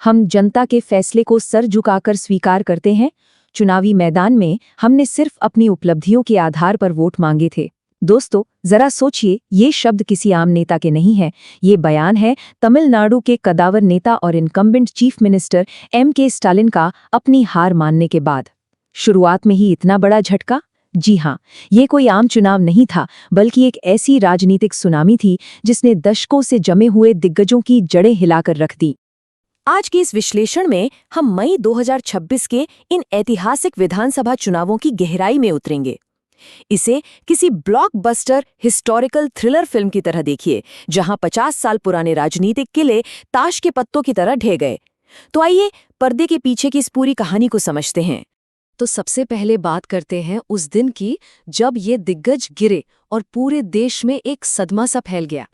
हम जनता के फैसले को सर झुकाकर स्वीकार करते हैं। चुनावी मैदान में हमने सिर्फ अपनी उपलब्धियों के आधार पर वोट मांगे थे। दोस्तों, जरा सोचिए, ये शब्द किसी आम नेता के नहीं है। ये बयान है तमिलनाडु के कदावर नेता और incumbent chief minister M.K. Stalin का अपनी हार मानने के बाद। शुरुआत में ही इतना बड़ा झटका? जी हाँ, ये कोई आम चुनाव नहीं था, बल्कि एक ऐसी राजनीतिक सुनामी थी जिसने दशकों से जमे हुए दिग्गजों की जड़ें हिलाकर रख दी। आज के इस विश्लेषण में हम मई 2026 के इन ऐतिहासिक विधानसभा चुनावों की गहराई में उतरेंगे। इसे किसी ब्लॉकबस्टर हिस्टोरिकल थ्रिलर फिल्म की तरह देखिए, जहां 50 साल पुराने राजनीतिक किले ताश के पत्तों की तरह ढह गए। तो आइए पर्दे के पीछे की इस पूरी कहानी को समझते हैं। तो सबसे पहले बात करते हैं उस दिन की जब ये दिग्गज गिरे और पूरे देश में एक सदमा सा फैल गया।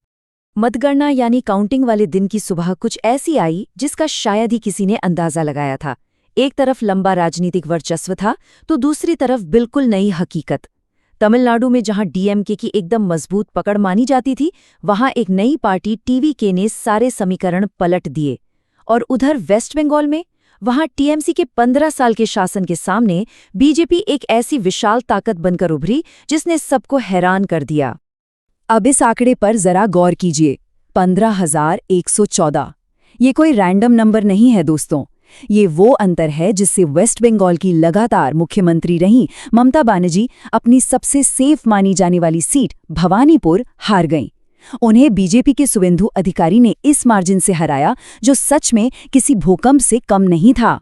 मतगणना यानी काउंटिंग वाले दिन की सुबह कुछ ऐसी आई जिसका शायद ही किसी ने अंदाजा लगाया था। एक तरफ लंबा राजनीतिक वर्चस्व था तो दूसरी तरफ बिल्कुल नई हकीकत। तमिलनाडु में जहां DMK की एकदम मजबूत पकड़ मानी जाती थी, वहां एक नई पार्टी TVK ने सारे समीकरण पलट दिए। और उधर वेस्ट बंगाल में, वहां TMC के 15 साल के शासन के सामने BJP एक ऐसी विशाल ताकत बनकर उभरी जिसने सबको हैरान कर दिया। अब इस आंकड़े पर जरा गौर कीजिए, 15,114। ये कोई रैंडम नंबर नहीं है दोस्तों। ये वो अंतर है जिससे वेस्ट बंगाल की लगातार मुख्यमंत्री रहीं ममता बनर्जी अपनी सबसे सेफ मानी जाने वाली सीट भवानीपुर हार गईं। उन्हें BJP के शुभेंदु अधिकारी ने इस मार्जिन से हराया जो सच में किसी भूकंप से कम नहीं था।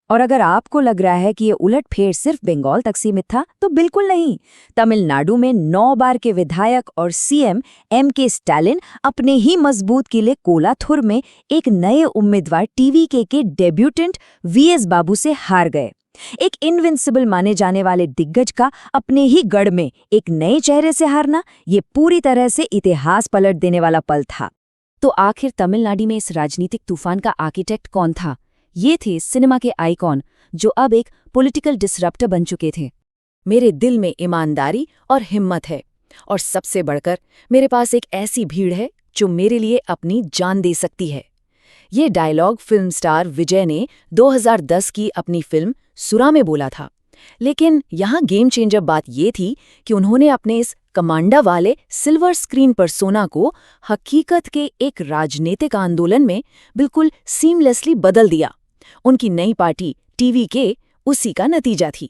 और अगर आपको लग रहा है कि ये उलटफेर सिर्फ बंगाल तक सीमित था, तो बिल्कुल नहीं। तमिलनाडु में 9 बार के विधायक और CM M.K. स्टालिन अपने ही मजबूत किले कोलाथुर में एक नए उम्मीदवार TVK के डेब्यूटेंट VS बाबू से हार गए। एक इनविंसिबल माने जाने वाले दिग्गज का अपने ही गढ़ में एक नए चेहरे से हारना, ये पूरी तरह से इतिहास पलट देने वाला पल था। तो आखिर तमिलनाडु में इस राजनीतिक तूफान का आर्किटेक्ट कौन था? ये थे सिनेमा के आइकॉन जो अब एक पॉलिटिकल डिसरप्टर बन चुके थे। मेरे दिल में ईमानदारी और हिम्मत है, और सबसे बढ़कर मेरे पास एक ऐसी भीड़ है जो मेरे लिए अपनी जान दे सकती है। ये डायलॉग फिल्म स्टार विजय ने 2010 की अपनी फिल्म सुरा में बोला था। लेकिन यहाँ गेम चेंजर बात ये थी कि उन्होंने अपने इस कमांडा वाले सिल्वर स्क्रीन पर्सोना को हकीकत के एक राजनीतिक आंदोलन में बिल्कुल सीमलेसली बदल दिया। उनकी नई पार्टी TVK उसी का नतीजा थी।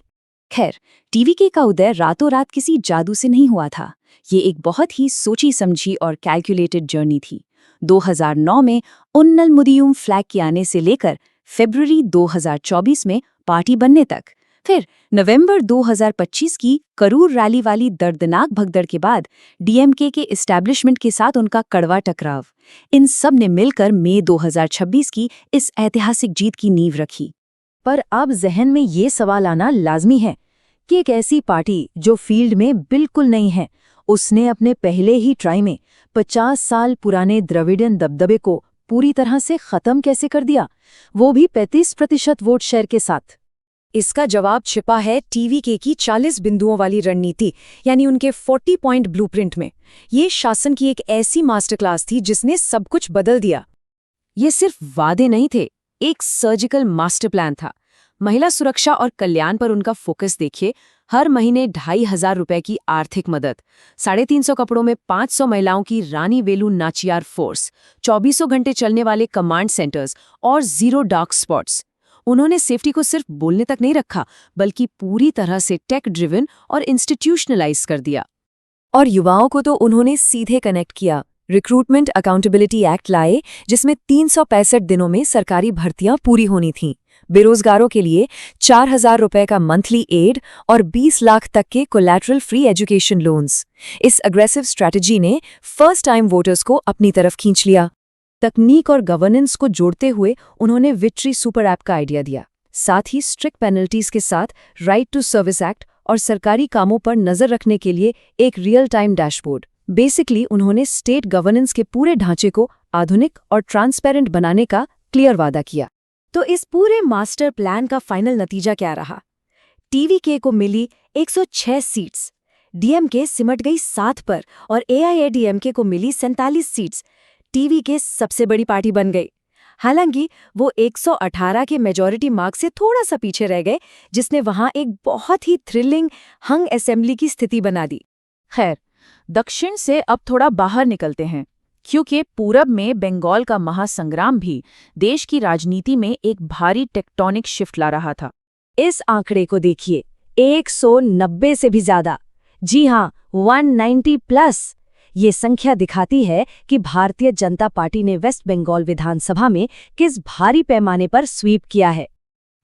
खैर, TVK का उदय रातों रात किसी जादू से नहीं हुआ था। ये एक बहुत ही सोची समझी और कैलकुलेटेड जर्नी थी। 2009 में उन्नल मुदियुम फ्लैग के आने से लेकर फरवरी 2024 में पार्टी बनने तक, फिर नवंबर 2025 की करूर रैली वाली दर्दनाक भगदड़ के बाद DMK के एस्टैब्लिशमेंट के साथ उनका कड़वा टकराव, इन सब ने मिलकर मई 2026 की इस ऐतिहासिक जीत की नींव रखी। पर अब जहन में ये सवाल आना लाजमी है कि एक ऐसी पार्टी जो फील्ड में बिल्कुल नहीं है, उसने अपने पहले ही ट्राई में 50 साल पुराने द्रविडियन दबदबे को पूरी तरह से खत्म कैसे कर दिया, वो भी 35% वोट शेयर के साथ। इसका जवाब छिपा है TVK की 40 बिंदुओं वाली रणनीति, यानी उनके 40 पॉइंट ब्लूप्रिंट में। ये शासन की एक ऐसी मास्टर क्लास थी जिसने सब कुछ बदल दिया। ये सिर्फ वादे नहीं थे, एक सर्जिकल मास्टर प्लान था। महिला सुरक्षा और कल्याण पर उनका फोकस देखिए। हर महीने 2,500 रुपए की आर्थिक मदद, 350 कपड़ों में 500 महिलाओं की रानी वेलु नाचियार फोर्स, 24 घंटे चलने वाले कमांड सेंटर्स और 0 डार्क स्पॉट्स। उन्होंने सेफ्टी को सिर्फ बोलने तक नहीं रखा, बल्कि पूरी तरह से टेक ड्रिवन और इंस्टीट्यूशनलाइज कर दिया। और युवाओं को तो उन्होंने सीधे कनेक्ट किया। रिक्रूटमेंट अकाउंटेबिलिटी एक्ट लाए, जिसमें 365 दिनों में सरकारी भर्तियां पूरी होनी थीं। बेरोजगारों के लिए 4,000 रुपए का मंथली एड और 20 लाख तक के कोलैटरल फ्री एजुकेशन लोन्स। इस अग्रेसिव स्ट्रैटेजी ने फर्स्ट टाइम वोटर्स को अपनी तरफ खींच लिया। तकनीक और गवर्नेंस को जोड़ते हुए उन्होंने विक्ट्री सुपर ऐप का आइडिया दिया। साथ ही स्ट्रिक्ट पेनल्टीज के साथ राइट टू सर्विस एक्ट और सरकारी कामों पर नजर रखने के लिए एक रियल टाइम डैशबोर्ड। बेसिकली उन्होंने स्टेट गवर्नेंस के पूरे ढांचे को आधुनिक और ट्रांसपेरेंट बनाने का क्लियर वादा किया। तो इस पूरे मास्टर प्लान का फाइनल नतीजा क्या रहा? TVK को मिली 106 सीट्स, DMK सिमट गई 7 पर और AIADMK को मिली 47 सीट्स। TVK सबसे बड़ी पार्टी बन गई। हालांकि वो 118 के मेजॉरिटी मार्क से थोड़ा सा पीछे रह गए, जिसने वहां एक बहुत ही थ्रिलिंग हंग असेंबली की स्थिति बना दी। खैर, दक्षिण से अब थोड़ा बाहर निकलते हैं, क्योंकि पूरब में बंगाल का महासंग्राम भी देश की राजनीति में एक भारी टेक्टोनिक शिफ्ट ला रहा था। इस आंकड़े को देखिए, 190 से भी ज्यादा। जी हाँ, 190 प्लस। ये संख्या दिखाती है कि भारतीय जनता पार्टी ने वेस्ट बंगाल विधानसभा में किस भारी पैमाने पर स्वीप किया है।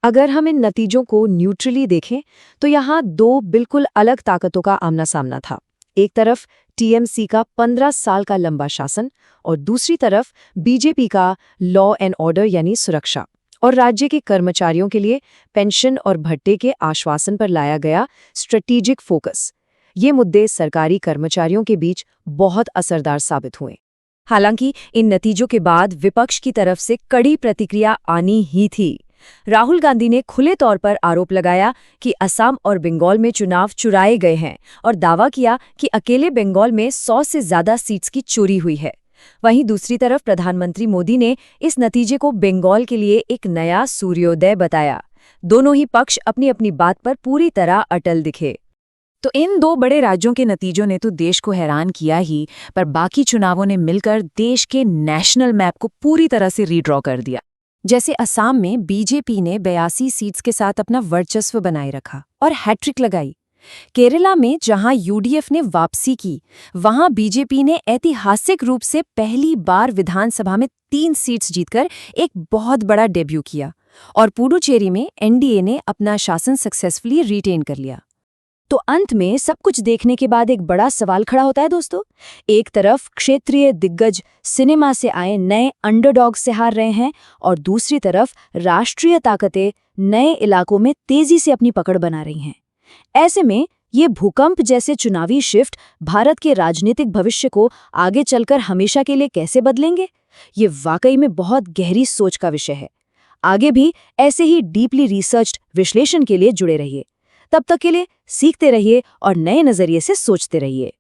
अगर हम इन नतीजों को न्यूट्रली देखें तो यहाँ दो बिल्कुल अलग ताकतों का आमना सामना था। एक तरफ टीएमसी का 15 साल का लंबा शासन और दूसरी तरफ बीजेपी का लॉ एंड ऑर्डर यानी सुरक्षा और राज्य के कर्मचारियों के लिए पेंशन और भत्ते के आश्वासन पर लाया गया स्ट्रेटेजिक फोकस। ये मुद्दे सरकारी कर्मचारियों के बीच बहुत असरदार साबित हुए। हालांकि इन नतीजों के बाद विपक्ष की तरफ से कड़ी प्रतिक्रिया आनी ही थी। राहुल गांधी ने खुले तौर पर आरोप लगाया कि असम और बंगाल में चुनाव चुराए गए हैं और दावा किया कि अकेले बंगाल में 100 से ज्यादा सीट्स की चोरी हुई है। वहीं दूसरी तरफ प्रधानमंत्री मोदी ने इस नतीजे को बंगाल के लिए एक नया सूर्योदय बताया। दोनों ही पक्ष अपनी अपनी बात पर पूरी तरह अटल दिखे। तो इन दो बड़े राज्यों के नतीजों ने तो देश को हैरान किया ही, पर बाकी चुनावों ने मिलकर देश के नेशनल मैप को पूरी तरह से रीड्रॉ कर दिया। जैसे असम में बीजेपी ने 82 सीट्स के साथ अपना वर्चस्व बनाए रखा और हैट्रिक लगाई। केरला में जहां यूडीएफ ने वापसी की, वहां बीजेपी ने ऐतिहासिक रूप से पहली बार विधानसभा में 3 सीट्स जीतकर एक बहुत बड़ा डेब्यू किया और पुडुचेरी में एनडीए ने अपना शासन सक्सेसफुली रिटेन कर लिया। तो अंत में सब कुछ देखने के बाद एक बड़ा सवाल खड़ा होता है दोस्तों। एक तरफ क्षेत्रीय दिग्गज सिनेमा से आए नए अंडरडॉग से हार रहे हैं और दूसरी तरफ राष्ट्रीय ताकतें नए इलाकों में तेजी से अपनी पकड़ बना रही हैं। ऐसे में ये भूकंप जैसे चुनावी शिफ्ट भारत के राजनीतिक भविष्य को आगे चलकर हमेशा के लिए कैसे बदलेंगे, ये वाकई में बहुत गहरी सोच का विषय है। आगे भी ऐसे ही डीपली रिसर्च्ड विश्लेषण के लिए जुड़े रहिए। तब तक के लिए सीखते रहिए और नए नजरिए से सोचते रहिए।